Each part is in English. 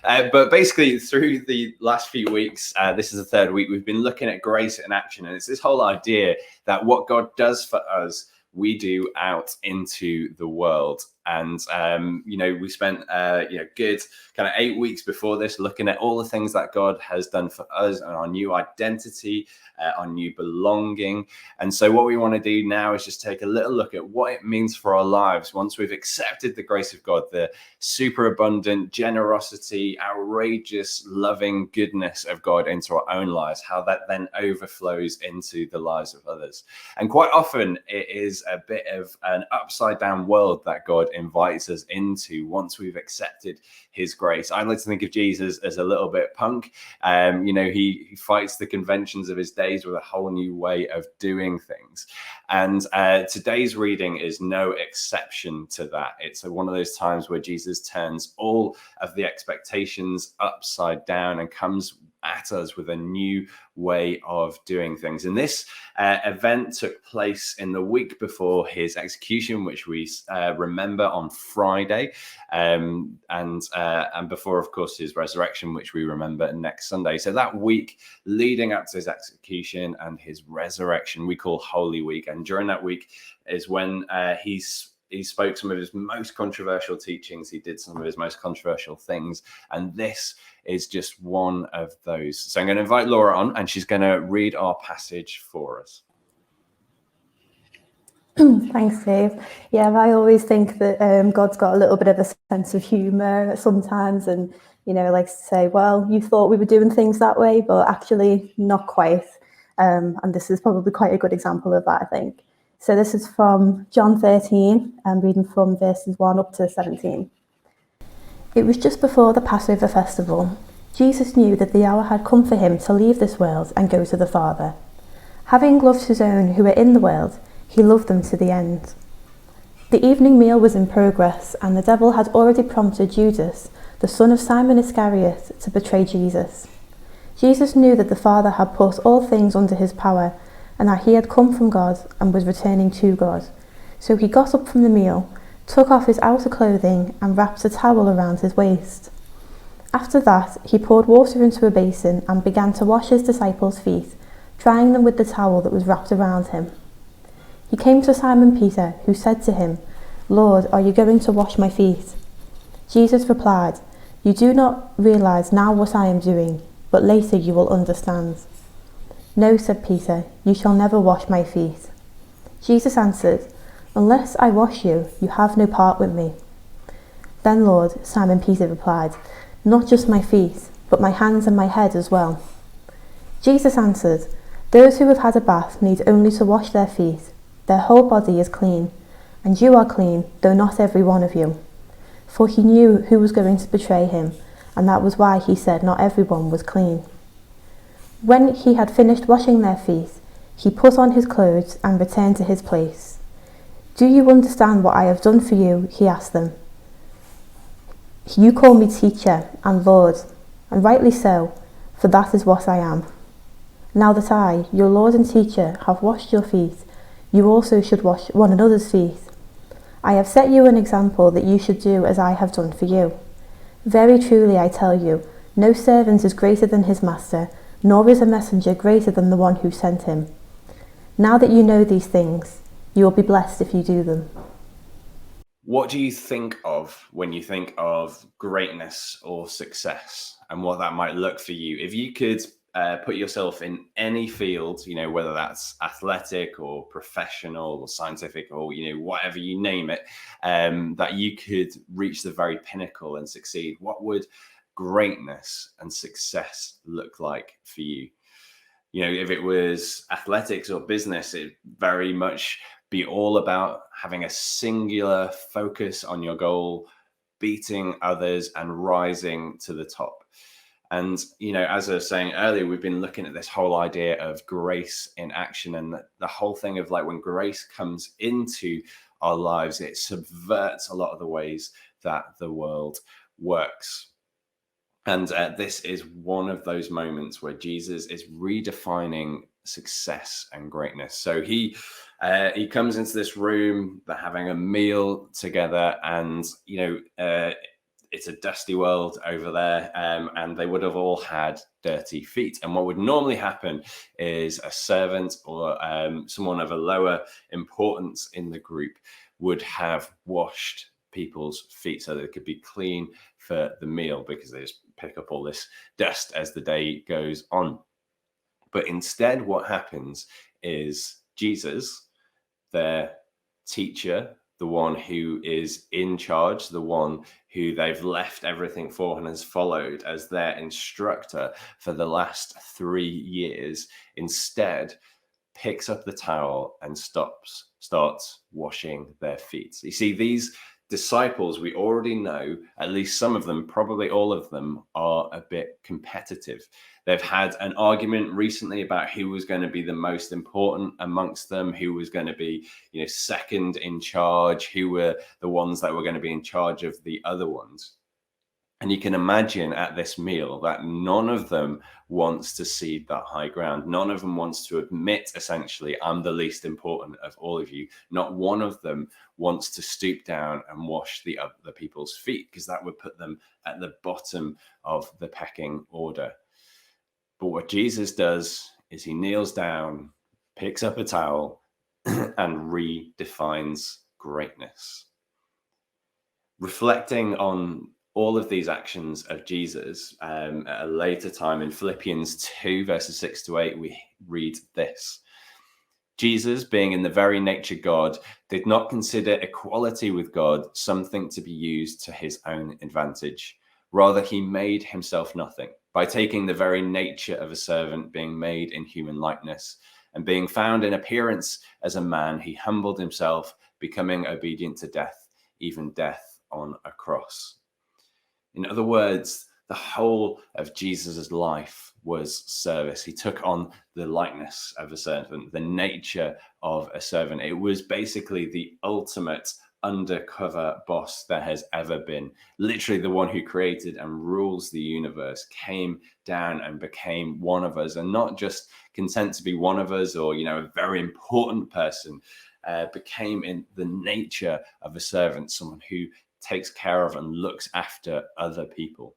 But basically, through the last few weeks, this is the third week, we've been looking at grace in action. And it's this whole idea that what God does for us, we do out into the world. And, we spent, good kind of 8 weeks before this looking at all the things that God has done for us and our new identity, our new belonging. And so what we want to do now is just take a little look at what it means for our lives once we've accepted the grace of God, the super abundant generosity, outrageous, loving goodness of God into our own lives, how that then overflows into the lives of others. And quite often it is a bit of an upside down world that God invites us into once we've accepted his grace. I like to think of Jesus as a little bit punk. He fights the conventions of his days with a whole new way of doing things. And today's reading is no exception to that. It's one of those times where Jesus turns all of the expectations upside down and comes at us with a new way of doing things. And this event took place in the week before his execution, which we remember on Friday, and before, of course, his resurrection, which we remember next Sunday. So that week leading up to his execution and his resurrection, we call Holy Week. And during that week is when he spoke some of his most controversial teachings. He did some of his most controversial things. And this is just one of those. So I'm going to invite Laura on, and she's going to read our passage for us. Thanks, Dave. Yeah, I always think that God's got a little bit of a sense of humour sometimes, and likes to say, well, you thought we were doing things that way, but actually not quite. And this is probably quite a good example of that, I think. So this is from John 13, I'm reading from verses 1 up to 17. It was just before the Passover festival. Jesus knew that the hour had come for him to leave this world and go to the Father. Having loved his own who were in the world, he loved them to the end. The evening meal was in progress, and the devil had already prompted Judas, the son of Simon Iscariot, to betray Jesus. Jesus knew that the Father had put all things under his power, and that he had come from God and was returning to God. So he got up from the meal, took off his outer clothing, and wrapped a towel around his waist. After that, he poured water into a basin and began to wash his disciples' feet, drying them with the towel that was wrapped around him. He came to Simon Peter, who said to him, "Lord, are you going to wash my feet?" Jesus replied, "You do not realize now what I am doing, but later you will understand." "No," said Peter, "you shall never wash my feet." Jesus answered, "Unless I wash you, you have no part with me." "Then, Lord," Simon Peter replied, "not just my feet, but my hands and my head as well." Jesus answered, "Those who have had a bath need only to wash their feet. Their whole body is clean, and you are clean, though not every one of you." For he knew who was going to betray him, and that was why he said not everyone was clean. When he had finished washing their feet, he put on his clothes and returned to his place. "Do you understand what I have done for you?" he asked them. "You call me teacher and Lord, and rightly so, for that is what I am. Now that I, your Lord and teacher, have washed your feet, you also should wash one another's feet. I have set you an example that you should do as I have done for you. Very truly I tell you, no servant is greater than his master, nor is a messenger greater than the one who sent him. Now that you know these things, you will be blessed if you do them." What do you think of when you think of greatness or success, and what that might look for you? If you could put yourself in any field, whether that's athletic or professional or scientific or, whatever you name it, that you could reach the very pinnacle and succeed, what would greatness and success look like for you? If it was athletics or business, it'd very much be all about having a singular focus on your goal, beating others and rising to the top. And, as I was saying earlier, we've been looking at this whole idea of grace in action, and the whole thing of when grace comes into our lives, it subverts a lot of the ways that the world works. And this is one of those moments where Jesus is redefining success and greatness. So he comes into this room, they're having a meal together, and it's a dusty world over there, and they would have all had dirty feet. And what would normally happen is a servant or someone of a lower importance in the group would have washed people's feet so they could be clean for the meal, because they just pick up all this dust as the day goes on. But instead, what happens is Jesus, their teacher, the one who is in charge, the one who they've left everything for and has followed as their instructor for the last 3 years, instead picks up the towel and starts washing their feet. You see, these disciples, we already know, at least some of them, probably all of them, are a bit competitive. They've had an argument recently about who was going to be the most important amongst them, who was going to be, second in charge, who were the ones that were going to be in charge of the other ones. And you can imagine at this meal that none of them wants to cede that high ground. None of them wants to admit, essentially, I'm the least important of all of you. Not one of them wants to stoop down and wash the other people's feet, because that would put them at the bottom of the pecking order. But what Jesus does is he kneels down, picks up a towel, and redefines greatness. Reflecting on all of these actions of Jesus, at a later time in Philippians 2, verses 6-8, we read this. Jesus, being in the very nature God, did not consider equality with God something to be used to his own advantage. Rather, he made himself nothing by taking the very nature of a servant, being made in human likeness, and being found in appearance as a man, he humbled himself, becoming obedient to death, even death on a cross. In other words, the whole of Jesus's life was service. He took on the likeness of a servant, the nature of a servant. It was basically the ultimate undercover boss there has ever been. Literally, the one who created and rules the universe came down and became one of us, and not just content to be one of us or, a very important person, became in the nature of a servant, someone who takes care of and looks after other people.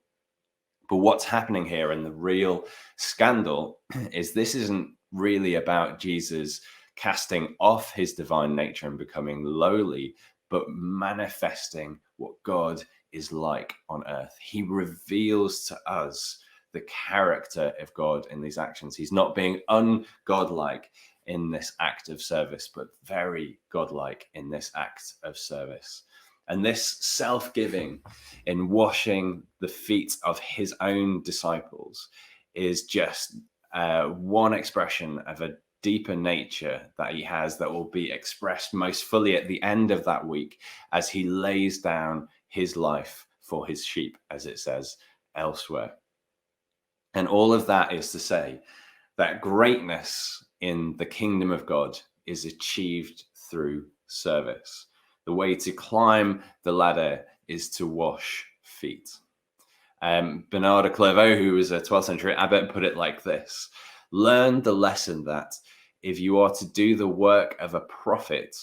But what's happening here, and the real scandal, is this isn't really about Jesus casting off his divine nature and becoming lowly, but manifesting what God is like on earth. He reveals to us the character of God in these actions. He's not being ungodlike in this act of service, but very godlike in this act of service. And this self-giving in washing the feet of his own disciples is just one expression of a deeper nature that he has that will be expressed most fully at the end of that week as he lays down his life for his sheep, as it says elsewhere. And all of that is to say that greatness in the kingdom of God is achieved through service. The way to climb the ladder is to wash feet. Bernard of Clairvaux, who was a 12th century abbot, put it like this: learn the lesson that if you are to do the work of a prophet,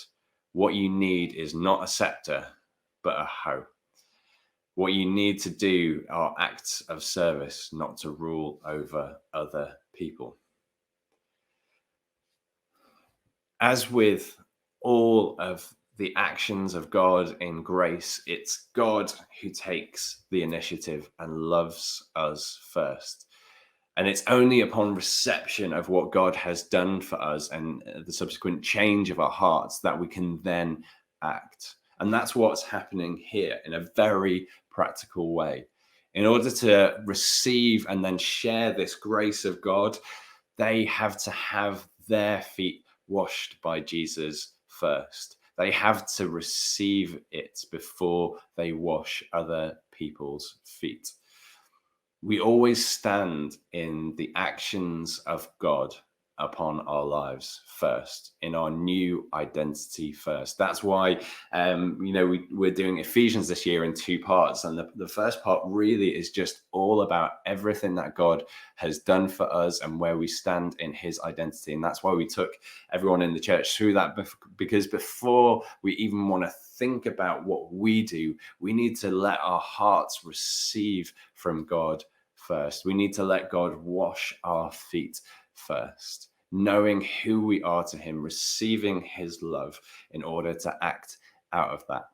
what you need is not a scepter, but a hoe. What you need to do are acts of service, not to rule over other people. As with all of the actions of God in grace, it's God who takes the initiative and loves us first. And it's only upon reception of what God has done for us and the subsequent change of our hearts that we can then act. And that's what's happening here in a very practical way. In order to receive and then share this grace of God, they have to have their feet washed by Jesus first. They have to receive it before they wash other people's feet. We always stand in the actions of God upon our lives first, in our new identity first. That's why, we're doing Ephesians this year in 2 parts. And the first part really is just all about everything that God has done for us and where we stand in his identity. And that's why we took everyone in the church through that, because before we even want to think about what we do, we need to let our hearts receive from God first. We need to let God wash our feet first, knowing who we are to him, receiving his love in order to act out of that.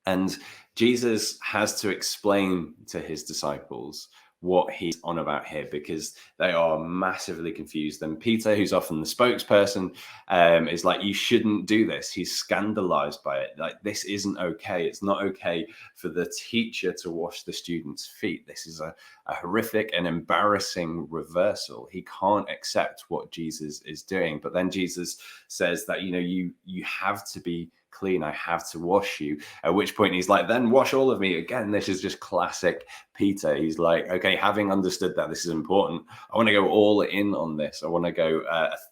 And Jesus has to explain to his disciples what he's on about here, because they are massively confused. And Peter, who's often the spokesperson, is like, you shouldn't do this. He's scandalized by it. Like, this isn't okay. It's not okay for the teacher to wash the students' feet. This is a horrific and embarrassing reversal. He can't accept what Jesus is doing. But then Jesus says that, you have to be clean. I have to wash you. At which point he's like, then wash all of me. Again, this is just classic Peter. He's like, okay, having understood that this is important, I want to go all in on this. I want to go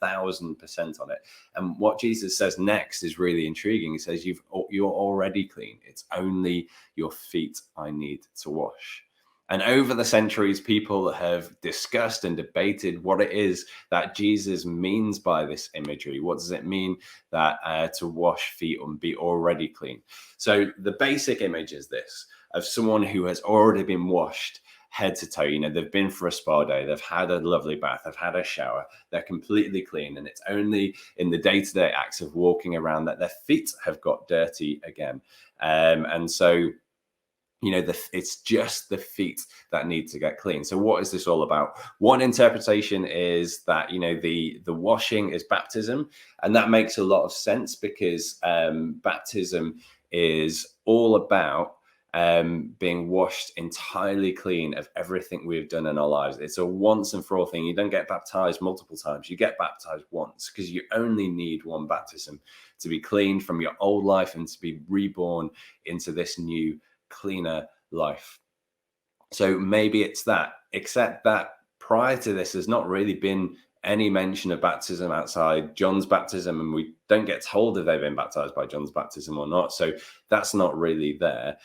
1,000% on it. And what Jesus says next is really intriguing. He says, you're already clean. It's only your feet I need to wash. And over the centuries, people have discussed and debated what it is that Jesus means by this imagery. What does it mean that to wash feet and be already clean? So the basic image is this, of someone who has already been washed head to toe. They've been for a spa day, they've had a lovely bath, they've had a shower, they're completely clean. And it's only in the day-to-day acts of walking around that their feet have got dirty again. And so it's just the feet that need to get clean. So what is this all about? One interpretation is that, the washing is baptism. And that makes a lot of sense, because baptism is all about being washed entirely clean of everything we've done in our lives. It's a once and for all thing. You don't get baptized multiple times. You get baptized once, because you only need one baptism to be cleaned from your old life and to be reborn into this new, cleaner life. So maybe it's that, except that prior to this, there's not really been any mention of baptism outside John's baptism, and we don't get told if they've been baptized by John's baptism or not. So that's not really there.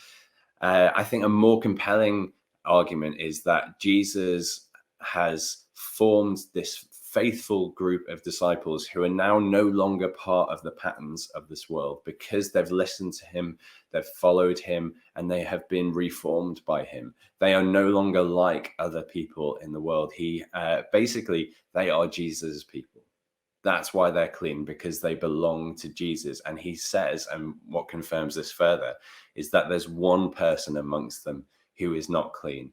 I think a more compelling argument is that Jesus has formed this faithful group of disciples who are now no longer part of the patterns of this world, because they've listened to him, they've followed him, and they have been reformed by him. They are no longer like other people in the world. Basically, they are Jesus' people. That's why they're clean, because they belong to Jesus. And he says, and what confirms this further, is that there's one person amongst them who is not clean,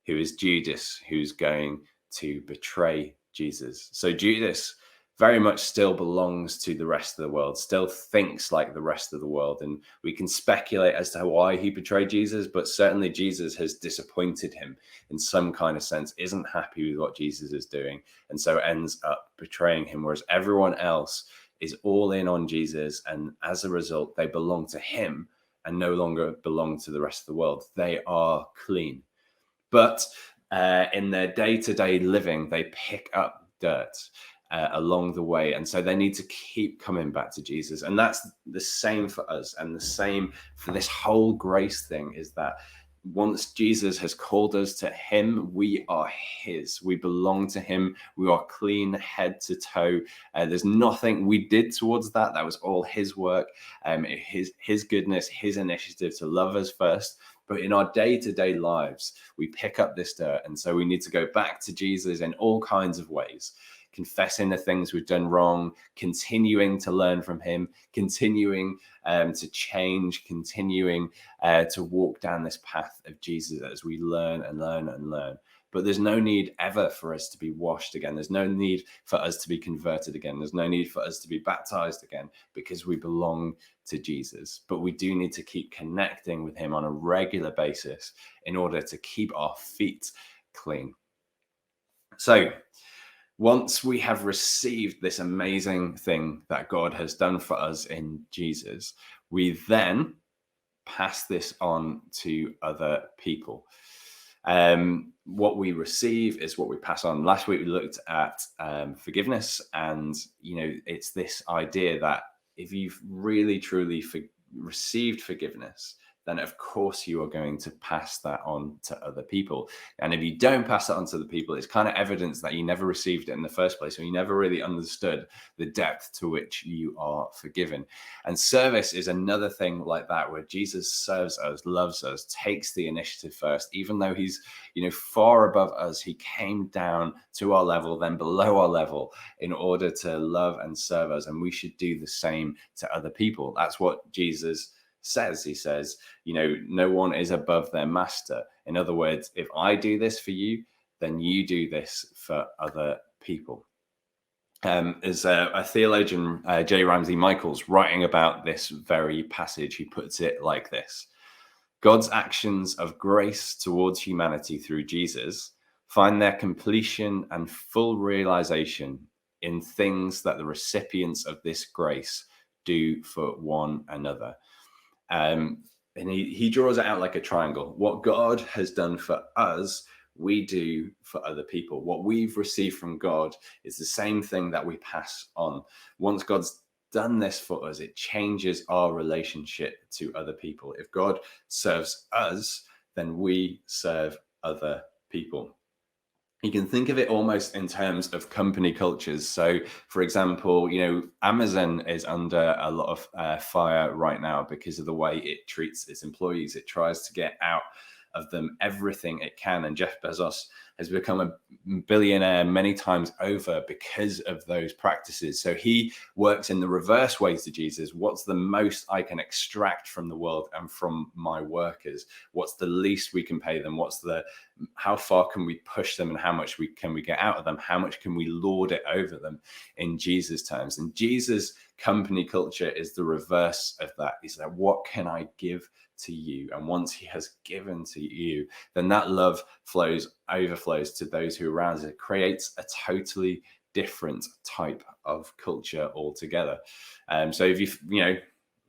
who is Judas, who's going to betray Jesus. So Judas very much still belongs to the rest of the world, still thinks like the rest of the world. And we can speculate as to why he betrayed Jesus, but certainly Jesus has disappointed him in some kind of sense, isn't happy with what Jesus is doing, and so ends up betraying him, whereas everyone else is all in on Jesus. And as a result, they belong to him and no longer belong to the rest of the world. They are clean. But in their day-to-day living, they pick up dirt along the way. And so they need to keep coming back to Jesus. And that's the same for us. And the same for this whole grace thing, is that once Jesus has called us to him, we are his. We belong to him. We are clean head to toe. There's nothing we did towards that. That was all his work, his goodness, his initiative to love us first. But in our day-to-day lives, we pick up this dirt. And so we need to go back to Jesus in all kinds of ways, confessing the things we've done wrong, continuing to learn from him, continuing to change, continuing to walk down this path of Jesus as we learn and learn and learn. But there's no need ever for us to be washed again. There's no need for us to be converted again. There's no need for us to be baptized again, because we belong to Jesus. But we do need to keep connecting with him on a regular basis in order to keep our feet clean. So once we have received this amazing thing that God has done for us in Jesus, we then pass this on to other people. What we receive is what we pass on. Last week we looked at forgiveness, and it's this idea that if you've really truly received forgiveness, then of course you are going to pass that on to other people. And if you don't pass that on to the people, it's kind of evidence that you never received it in the first place, or you never really understood the depth to which you are forgiven. And service is another thing like that, where Jesus serves us, loves us, takes the initiative first. Even though he's far above us, he came down to our level, then below our level, in order to love and serve us. And we should do the same to other people. That's what Jesus says. He says, no one is above their master. In other words, if I do this for you, then you do this for other people. As a theologian, J. Ramsey Michaels, writing about this very passage, he puts it like this: God's actions of grace towards humanity through Jesus find their completion and full realization in things that the recipients of this grace do for one another. And he draws it out like a triangle. What God has done for us, we do for other people. What we've received from God is the same thing that we pass on. Once God's done this for us, it changes our relationship to other people. If God serves us, then we serve other people. You can think of it almost in terms of company cultures. So, for example, Amazon is under a lot of fire right now because of the way it treats its employees. It tries to get out of them everything it can. And Jeff Bezos has become a billionaire many times over because of those practices. So he works in the reverse ways to Jesus. What's the most I can extract from the world and from my workers? What's the least we can pay them? How far can we push them, and how much can we get out of them? How much can we lord it over them in Jesus' terms? And Jesus' company culture is the reverse of that. He's like, what can I give to you? And once he has given to you, then that love overflows to those who are around us. It creates a totally different type of culture altogether. So if you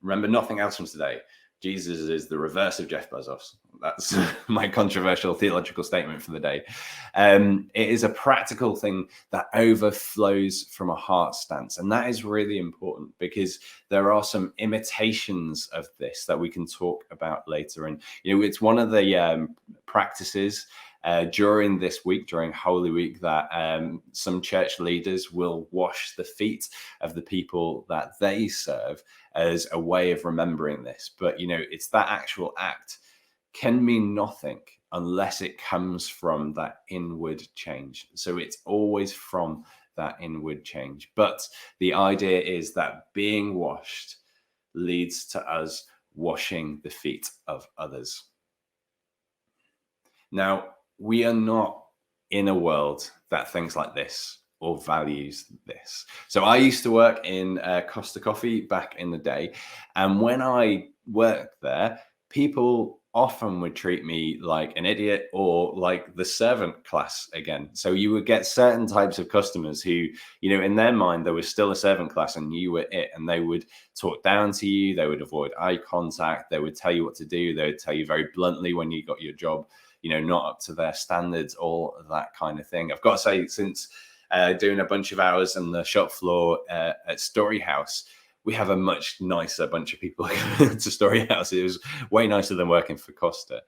remember nothing else from today, Jesus is the reverse of Jeff Bezos. That's my controversial theological statement for the day. It is a practical thing that overflows from a heart stance. And that is really important, because there are some imitations of this that we can talk about later. And, it's one of the practices during this week, during Holy Week, that some church leaders will wash the feet of the people that they serve as a way of remembering this. But, it's that actual act can mean nothing unless it comes from that inward change. So it's always from that inward change. But the idea is that being washed leads to us washing the feet of others. Now, we are not in a world that thinks like this or values this. So I used to work in Costa Coffee back in the day. And when I worked there, people often would treat me like an idiot or like the servant class again. So you would get certain types of customers who, in their mind, there was still a servant class and you were it. And they would talk down to you. They would avoid eye contact. They would tell you what to do. They would tell you very bluntly when you got your job, not up to their standards, all of that kind of thing. I've got to say, since doing a bunch of hours on the shop floor at Story House, we have a much nicer bunch of people to Story House. It was way nicer than working for Costa.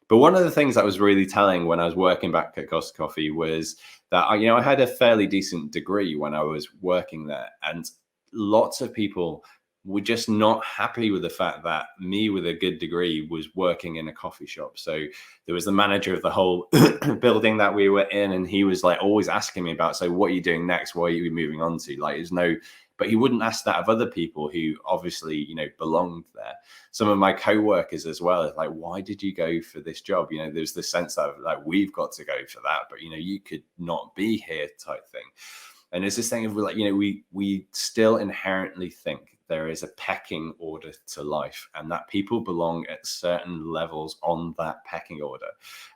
But one of the things that was really telling when I was working back at Costa Coffee was that, I had a fairly decent degree when I was working there. And lots of people were just not happy with the fact that me with a good degree was working in a coffee shop. So there was the manager of the whole building that we were in, and he was like always asking me about, so what are you doing next? What are you moving on to? Like, but he wouldn't ask that of other people who obviously, belonged there. Some of my co-workers as well, like, why did you go for this job? There's this sense that like, we've got to go for that, but you could not be here type thing. And there's this thing of like, we still inherently think there is a pecking order to life, and that people belong at certain levels on that pecking order.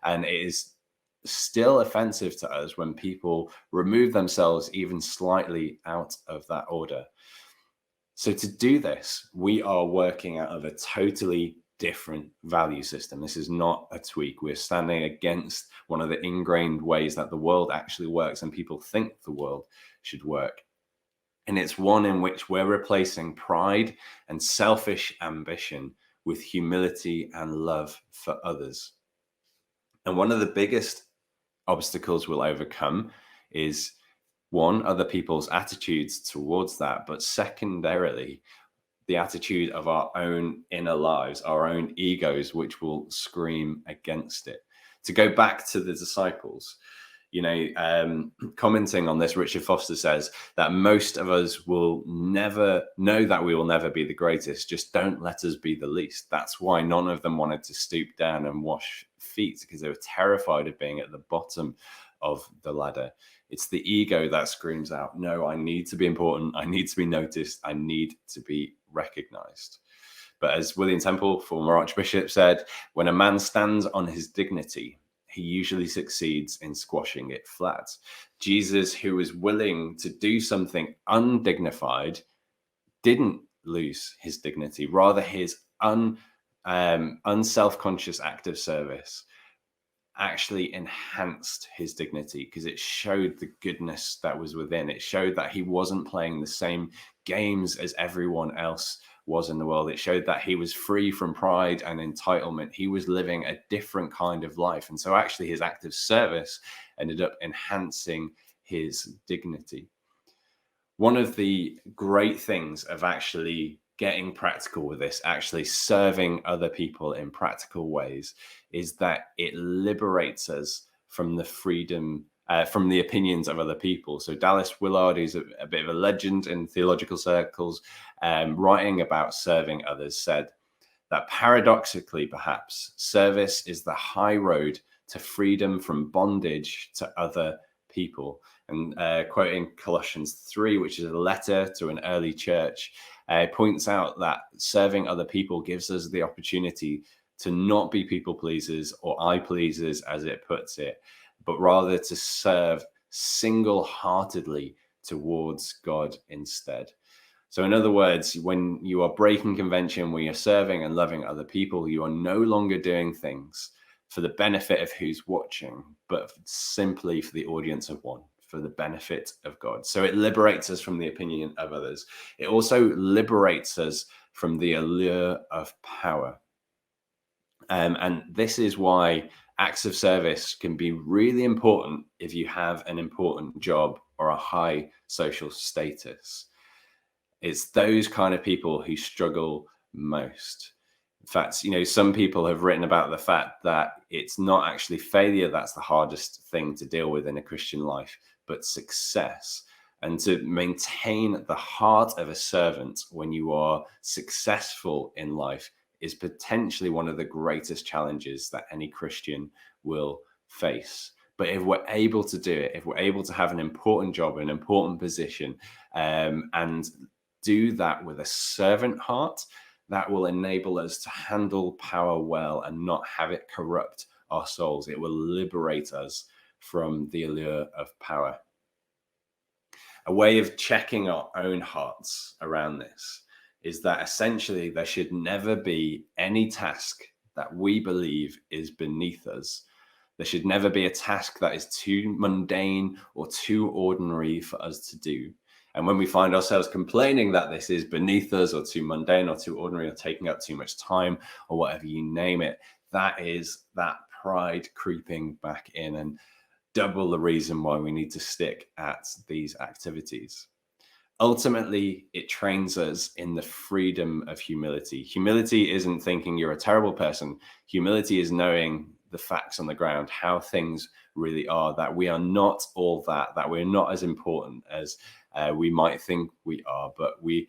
And it is still offensive to us when people remove themselves even slightly out of that order. So to do this, we are working out of a totally different value system. This is not a tweak. We're standing against one of the ingrained ways that the world actually works and people think the world should work. And it's one in which we're replacing pride and selfish ambition with humility and love for others. And one of the biggest obstacles we'll overcome is, one, other people's attitudes towards that, but secondarily, the attitude of our own inner lives, our own egos, which will scream against it. To go back to the disciples, commenting on this, Richard Foster says that most of us will never know that we will never be the greatest. Just don't let us be the least. That's why none of them wanted to stoop down and wash feet, because they were terrified of being at the bottom of the ladder. It's the ego that screams out, no, I need to be important. I need to be noticed. I need to be recognized. But as William Temple, former Archbishop, said, when a man stands on his dignity, he usually succeeds in squashing it flat. Jesus, who was willing to do something undignified, didn't lose his dignity. Rather, his unself-conscious act of service actually enhanced his dignity, because it showed the goodness that was within. It showed that he wasn't playing the same games as everyone else was in the world. It showed that he was free from pride and entitlement. He was living a different kind of life. And so actually his act of service ended up enhancing his dignity. One of the great things of actually getting practical with this, actually serving other people in practical ways, is that it liberates us from the freedom, from the opinions of other people. So Dallas Willard, who's a bit of a legend in theological circles, writing about serving others, said that paradoxically, perhaps, service is the high road to freedom from bondage to other people. And quoting Colossians 3, which is a letter to an early church, points out that serving other people gives us the opportunity to not be people pleasers or eye pleasers, as it puts it, but rather to serve single-heartedly towards God instead. So in other words, when you are breaking convention, when you're serving and loving other people, you are no longer doing things for the benefit of who's watching, but simply for the audience of one, for the benefit of God. So it liberates us from the opinion of others. It also liberates us from the allure of power. And this is why acts of service can be really important if you have an important job or a high social status. It's those kind of people who struggle most. In fact, some people have written about the fact that it's not actually failure that's the hardest thing to deal with in a Christian life, but success. And to maintain the heart of a servant when you are successful in life is potentially one of the greatest challenges that any Christian will face. But if we're able to do it, if we're able to have an important job, an important position, and do that with a servant heart, that will enable us to handle power well and not have it corrupt our souls. It will liberate us from the allure of power. A way of checking our own hearts around this is that essentially there should never be any task that we believe is beneath us. There should never be a task that is too mundane or too ordinary for us to do. And when we find ourselves complaining that this is beneath us or too mundane or too ordinary or taking up too much time or whatever you name it, that is that pride creeping back in, and double the reason why we need to stick at these activities. Ultimately, it trains us in the freedom of humility. Humility isn't thinking you're a terrible person. Humility is knowing the facts on the ground, how things really are, that we are not all that we're not as important as we might think we are, but we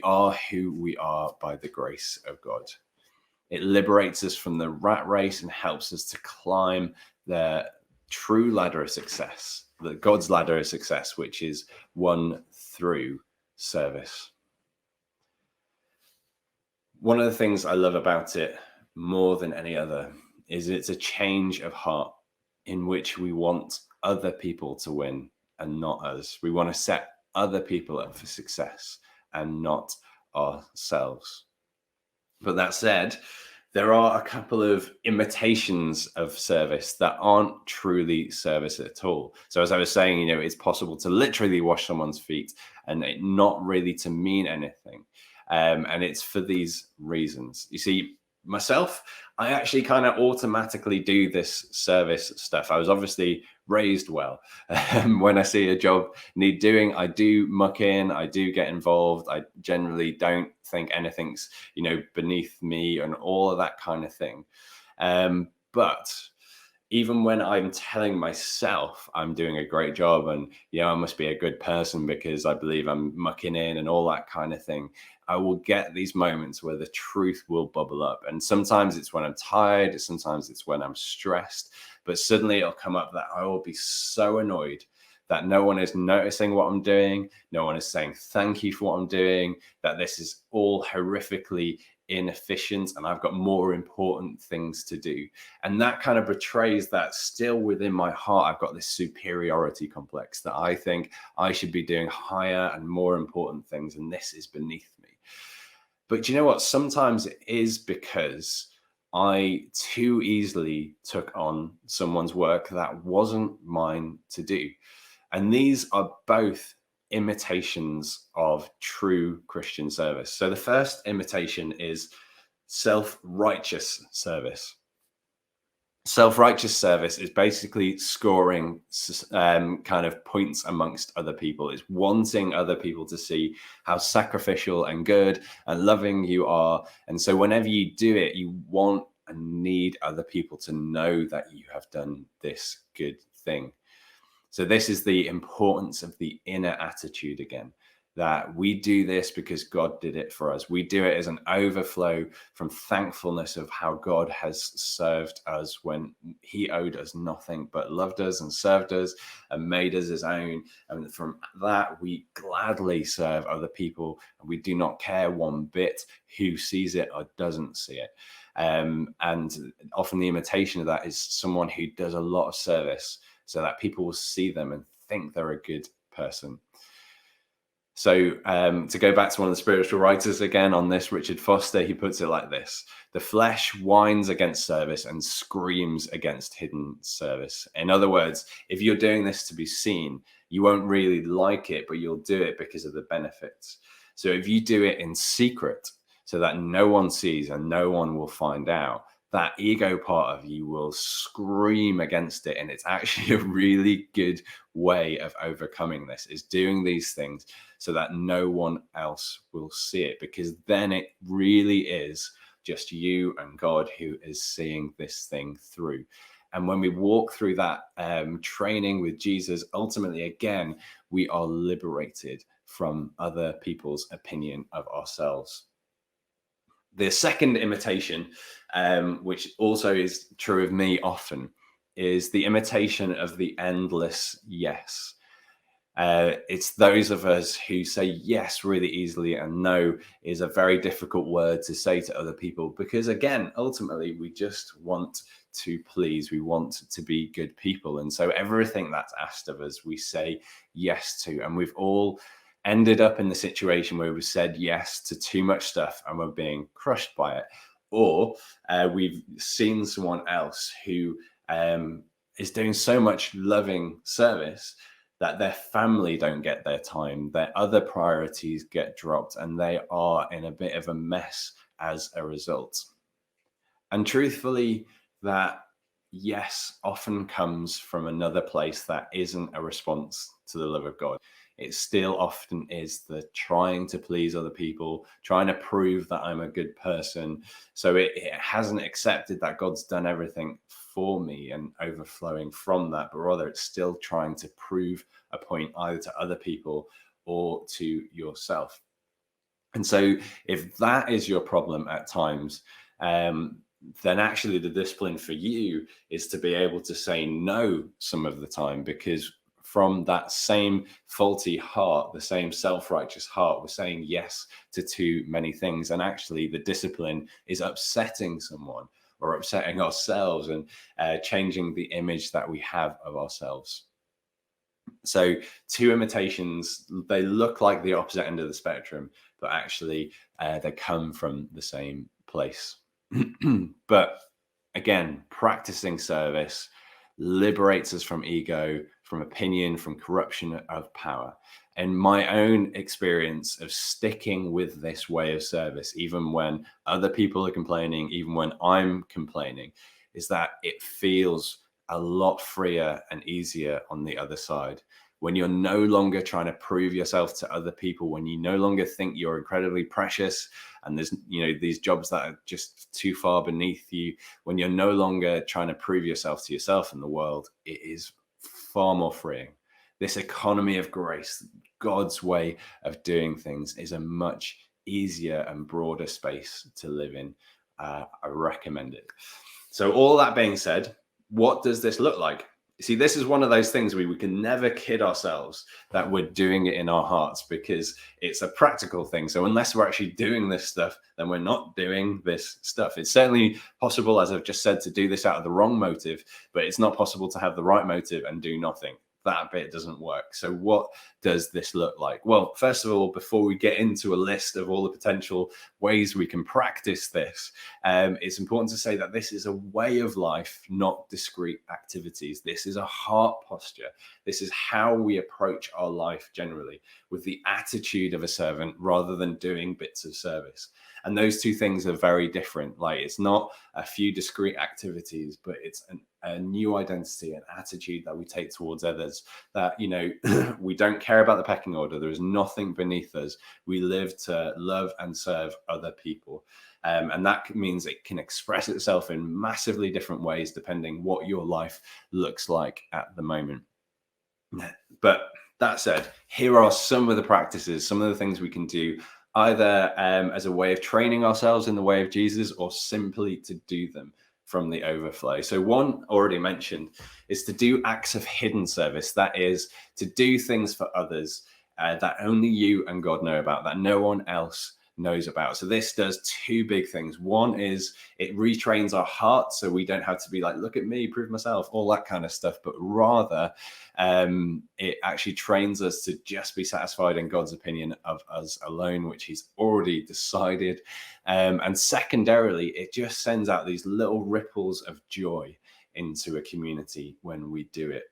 are who we are by the grace of God. It liberates us from the rat race and helps us to climb the true ladder of success, God's ladder of success, which is won through service. One of the things I love about it more than any other is it's a change of heart in which we want other people to win and not us. We want to set other people up for success and not ourselves. But that said, there are a couple of imitations of service that aren't truly service at all. So as I was saying, it's possible to literally wash someone's feet and it not really to mean anything. And it's for these reasons. You see, myself, I actually kind of automatically do this service stuff. I was obviously raised well. When I see a job need doing, I do muck in, I do get involved. I generally don't think anything's, beneath me and all of that kind of thing. But even when I'm telling myself I'm doing a great job and, I must be a good person because I believe I'm mucking in and all that kind of thing, I will get these moments where the truth will bubble up. And sometimes it's when I'm tired, sometimes it's when I'm stressed, but suddenly it'll come up that I will be so annoyed that no one is noticing what I'm doing, no one is saying thank you for what I'm doing, that this is all horrifically inefficient and I've got more important things to do. And that kind of betrays that still within my heart, I've got this superiority complex that I think I should be doing higher and more important things, and this is beneath me. But do you know what? Sometimes it is because I too easily took on someone's work that wasn't mine to do. And these are both imitations of true Christian service. So the first imitation is self-righteous service. Self-righteous service is basically scoring kind of points amongst other people. It's wanting other people to see how sacrificial and good and loving you are. And so whenever you do it, you want and need other people to know that you have done this good thing. So this is the importance of the inner attitude again, that we do this because God did it for us. We do it as an overflow from thankfulness of how God has served us when he owed us nothing, but loved us and served us and made us his own. And from that, we gladly serve other people. And we do not care one bit who sees it or doesn't see it. And often the imitation of that is someone who does a lot of service so that people will see them and think they're a good person. So to go back to one of the spiritual writers again on this, Richard Foster, he puts it like this: the flesh whines against service and screams against hidden service. In other words, if you're doing this to be seen, you won't really like it, but you'll do it because of the benefits. So if you do it in secret so that no one sees and no one will find out, that ego part of you will scream against it. And it's actually a really good way of overcoming this, is doing these things so that no one else will see it, because then it really is just you and God who is seeing this thing through. And when we walk through that training with Jesus, ultimately, again, we are liberated from other people's opinion of ourselves. The second imitation, which also is true of me often, is the imitation of the endless yes. It's those of us who say yes really easily, and no is a very difficult word to say to other people, because again, ultimately, we just want to please. We want to be good people. And so everything that's asked of us, we say yes to. And we've all ended up in the situation where we said yes to too much stuff and we're being crushed by it. Or we've seen someone else who is doing so much loving service that their family don't get their time, their other priorities get dropped, and they are in a bit of a mess as a result. And truthfully, that yes often comes from another place that isn't a response to the love of God. It still often is the trying to please other people, trying to prove that I'm a good person. So it hasn't accepted that God's done everything for me and overflowing from that, but rather it's still trying to prove a point either to other people or to yourself. And so if that is your problem at times, then actually the discipline for you is to be able to say no some of the time, because from that same faulty heart, the same self-righteous heart, we're saying yes to too many things. And actually the discipline is upsetting someone or upsetting ourselves and changing the image that we have of ourselves. So two imitations, they look like the opposite end of the spectrum, but actually they come from the same place. But again, practicing service liberates us from ego, from opinion, from corruption of power. And my own experience of sticking with this way of service, even when other people are complaining, even when I'm complaining, is that it feels a lot freer and easier on the other side. When you're no longer trying to prove yourself to other people, when you no longer think you're incredibly precious and there's, these jobs that are just too far beneath you, when you're no longer trying to prove yourself to yourself in the world, it is far more freeing. This economy of grace, God's way of doing things, is a much easier and broader space to live in. I recommend it. So all that being said, what does this look like? See, this is one of those things we can never kid ourselves that we're doing it in our hearts, because it's a practical thing. So unless we're actually doing this stuff, then we're not doing this stuff. It's certainly possible, as I've just said, to do this out of the wrong motive, but it's not possible to have the right motive and do nothing. That bit doesn't work. So what does this look like? Well, first of all, before we get into a list of all the potential ways we can practice this, it's important to say that this is a way of life, not discrete activities. This is a heart posture. This is how we approach our life generally, with the attitude of a servant rather than doing bits of service. And those two things are very different. Like, it's not a few discrete activities, but it's a new identity and attitude that we take towards others, that, we don't care about the pecking order. There is nothing beneath us. We live to love and serve other people. And that means it can express itself in massively different ways, depending what your life looks like at the moment. But that said, here are some of the practices, some of the things we can do, either as a way of training ourselves in the way of Jesus, or simply to do them from the overflow. So one already mentioned is to do acts of hidden service. That is to do things for others that only you and God know about, that no one else knows about. So this does two big things. One is it retrains our heart, so we don't have to be like, look at me, prove myself, all that kind of stuff, but rather it actually trains us to just be satisfied in God's opinion of us alone, which he's already decided. And secondarily, it just sends out these little ripples of joy into a community when we do it.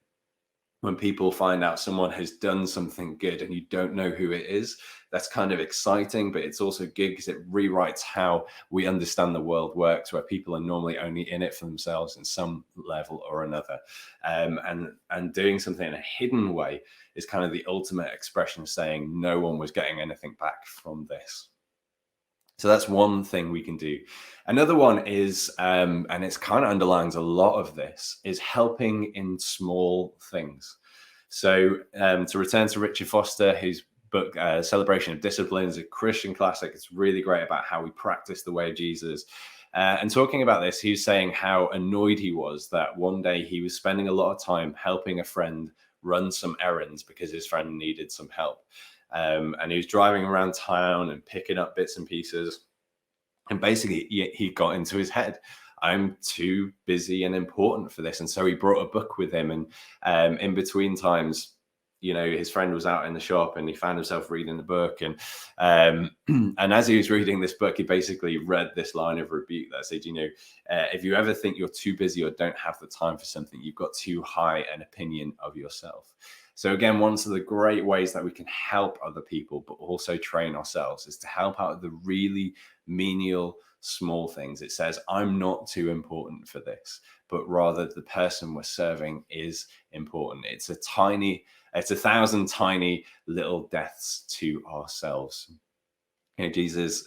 When people find out someone has done something good and you don't know who it is, that's kind of exciting, but it's also good because it rewrites how we understand the world works, where people are normally only in it for themselves in some level or another. And doing something in a hidden way is kind of the ultimate expression of saying no one was getting anything back from this. So that's one thing we can do. Another one is, and it's kind of underlines a lot of this, is helping in small things. So to return to Richard Foster, whose book, Celebration of Discipline, is a Christian classic. It's really great about how we practice the way of Jesus. And talking about this, he was saying how annoyed he was that one day he was spending a lot of time helping a friend run some errands because his friend needed some help. And he was driving around town and picking up bits and pieces. And basically, he got into his head, I'm too busy and important for this. And so he brought a book with him. And in between times, his friend was out in the shop and he found himself reading the book. And as he was reading this book, he basically read this line of rebuke that said, if you ever think you're too busy or don't have the time for something, you've got too high an opinion of yourself. So again, one of the great ways that we can help other people, but also train ourselves, is to help out with the really menial, small things. It says, I'm not too important for this, but rather the person we're serving is important. It's 1,000 tiny little deaths to ourselves. Jesus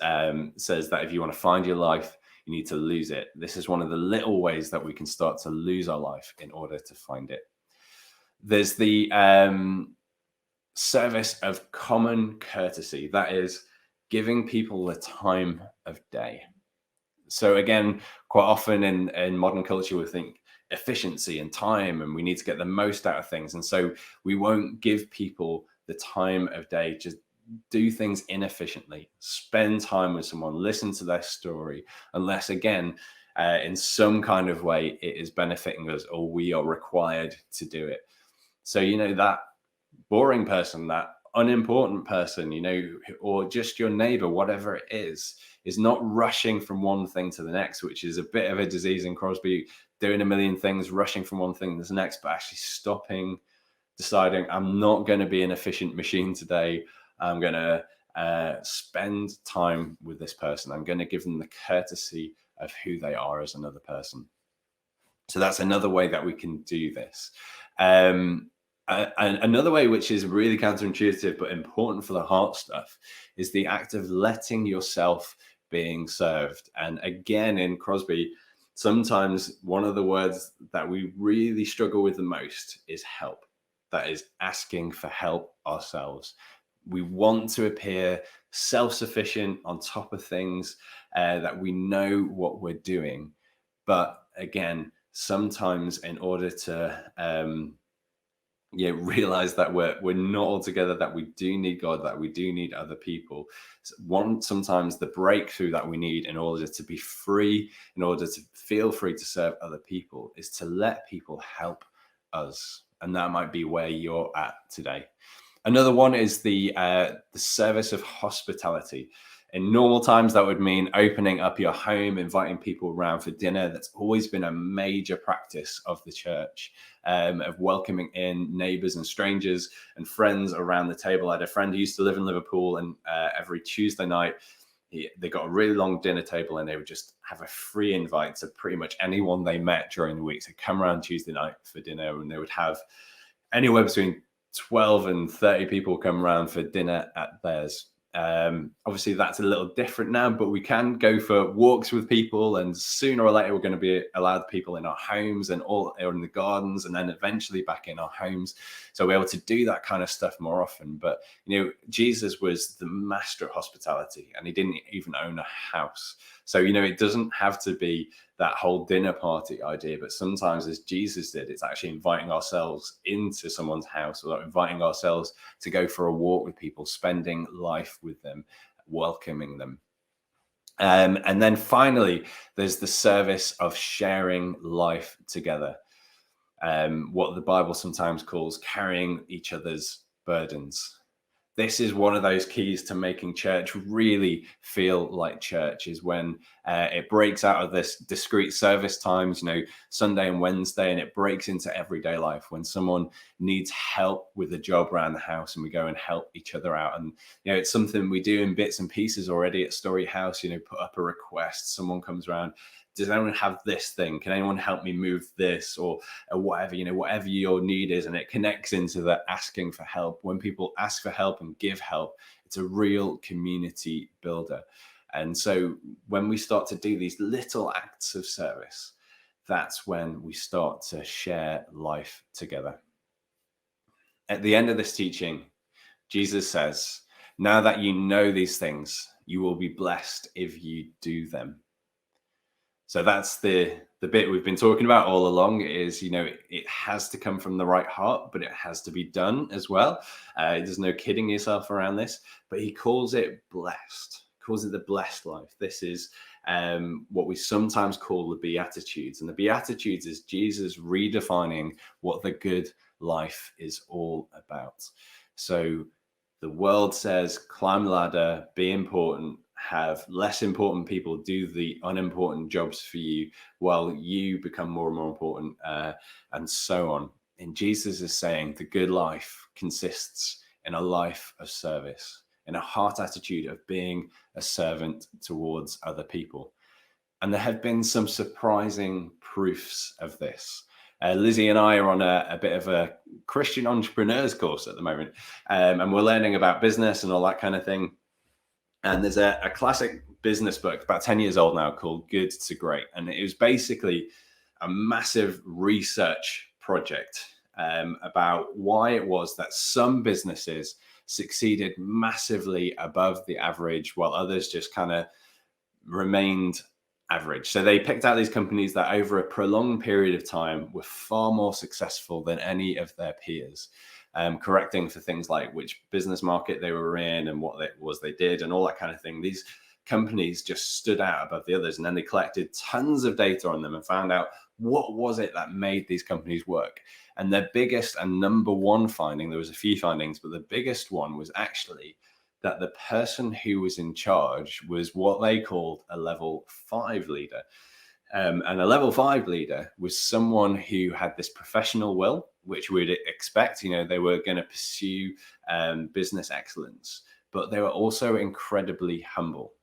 says that if you want to find your life, you need to lose it. This is one of the little ways that we can start to lose our life in order to find it. There's the service of common courtesy. That is giving people the time of day. So again, quite often in modern culture, we think efficiency and time, and we need to get the most out of things. And so we won't give people the time of day, just do things inefficiently, spend time with someone, listen to their story, unless, again, in some kind of way it is benefiting us or we are required to do it. So, that boring person that unimportant person, or just your neighbor, whatever it is not rushing from one thing to the next, which is a bit of a disease in Crosby, doing a million things, rushing from one thing to the next, but actually stopping, deciding, I'm not going to be an efficient machine today. I'm going to spend time with this person. I'm going to give them the courtesy of who they are as another person. So that's another way that we can do this. Another way, which is really counterintuitive but important for the heart stuff, is the act of letting yourself being served. And again, in Crosby, sometimes one of the words that we really struggle with the most is help. That is asking for help ourselves. We want to appear self-sufficient, on top of things, that we know what we're doing. But again, sometimes in order to realize that we're not all together, that we do need God, that we do need other people. Sometimes the breakthrough that we need in order to be free, in order to feel free to serve other people, is to let people help us. And that might be where you're at today. Another one is the service of hospitality. In normal times, that would mean opening up your home, inviting people around for dinner. That's always been a major practice of the church, of welcoming in neighbors and strangers and friends around the table. I had a friend who used to live in Liverpool, and every Tuesday night, they got a really long dinner table, and they would just have a free invite to pretty much anyone they met during the week to come around Tuesday night for dinner, and they would have anywhere between 12 and 30 people come around for dinner at theirs. Obviously that's a little different now, but we can go for walks with people, and sooner or later we're going to be allowed people in our homes and all in the gardens, and then eventually back in our homes. So we're able to do that kind of stuff more often. But Jesus was the master of hospitality, and he didn't even own a house. So it doesn't have to be that whole dinner party idea, but sometimes, as Jesus did, it's actually inviting ourselves into someone's house, or inviting ourselves to go for a walk with people, spending life with them, welcoming them. And then finally, there's the service of sharing life together. What the Bible sometimes calls carrying each other's burdens. This is one of those keys to making church really feel like church, is when it breaks out of this discrete service times, Sunday and Wednesday, and it breaks into everyday life. When someone needs help with a job around the house, and we go and help each other out. And, it's something we do in bits and pieces already at Story House, put up a request, someone comes around. Does anyone have this thing? Can anyone help me move this, or whatever, whatever your need is? And it connects into the asking for help. When people ask for help and give help, it's a real community builder. And so when we start to do these little acts of service, that's when we start to share life together. At the end of this teaching, Jesus says, now that you know these things, you will be blessed if you do them. So that's the bit we've been talking about all along, is, it has to come from the right heart, but it has to be done as well. There's no kidding yourself around this, but he calls it blessed, calls it the blessed life. This is what we sometimes call the Beatitudes. And the Beatitudes is Jesus redefining what the good life is all about. So the world says, climb the ladder, be important, have less important people do the unimportant jobs for you while you become more and more important, and so on. And Jesus is saying the good life consists in a life of service, in a heart attitude of being a servant towards other people. And there have been some surprising proofs of this. Lizzie and I are on a bit of a Christian entrepreneurs course at the moment, and we're learning about business and all that kind of thing. And there's a classic business book, about 10 years old now, called Good to Great. And it was basically a massive research project about why it was that some businesses succeeded massively above the average, while others just kind of remained average. So they picked out these companies that over a prolonged period of time were far more successful than any of their peers. Correcting for things like which business market they were in and what it was they did and all that kind of thing. These companies just stood out above the others. And then they collected tons of data on them and found out what was it that made these companies work. And their biggest and number one finding, there was a few findings, but the biggest one was actually that the person who was in charge was what they called a level 5 leader. And a level 5 leader was someone who had this professional will, which we'd expect, they were going to pursue business excellence, but they were also incredibly humble.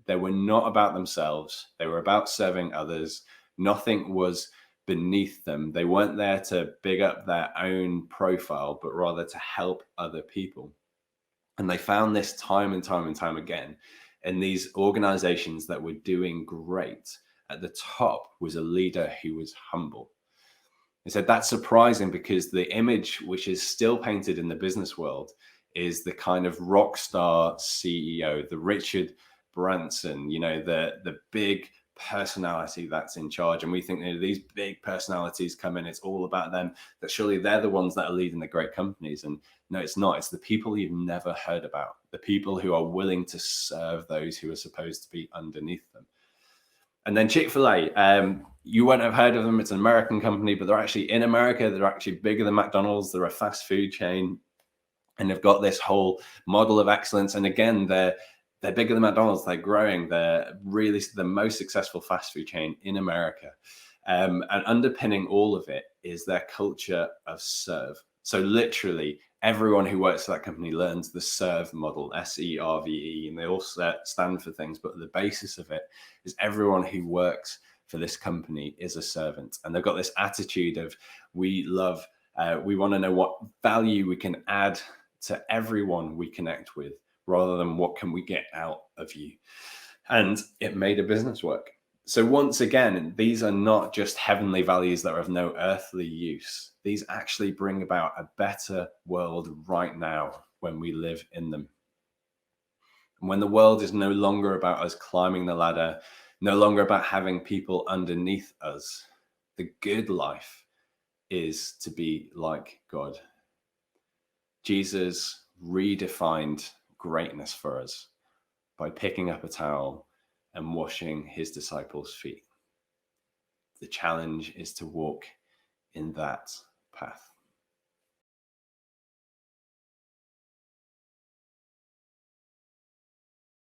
They were not about themselves. They were about serving others. Nothing was beneath them. They weren't there to big up their own profile, but rather to help other people. And they found this time and time and time again in these organizations that were doing great. At the top was a leader who was humble. They said that's surprising because the image which is still painted in the business world is the kind of rock star CEO, the Richard Branson, the big personality that's in charge. And we think these big personalities come in, it's all about them, that surely they're the ones that are leading the great companies. And no, it's not. It's the people you've never heard about, the people who are willing to serve those who are supposed to be underneath them. And then Chick-fil-A, you won't have heard of them. It's an American company, but they're actually in America. They're actually bigger than McDonald's. They're a fast food chain, and they've got this whole model of excellence. And again, they're bigger than McDonald's. They're growing. They're really the most successful fast food chain in America. And underpinning all of it is their culture of serve. So literally, everyone who works for that company learns the SERVE model, SERVE, and they all stand for things. But the basis of it is everyone who works for this company is a servant. And they've got this attitude of we want to know what value we can add to everyone we connect with, rather than what can we get out of you. And it made a business work. So once again, these are not just heavenly values that are of no earthly use. These actually bring about a better world right now when we live in them. And when the world is no longer about us climbing the ladder, no longer about having people underneath us, the good life is to be like God. Jesus redefined greatness for us by picking up a towel and washing his disciples' feet. The challenge is to walk in that path.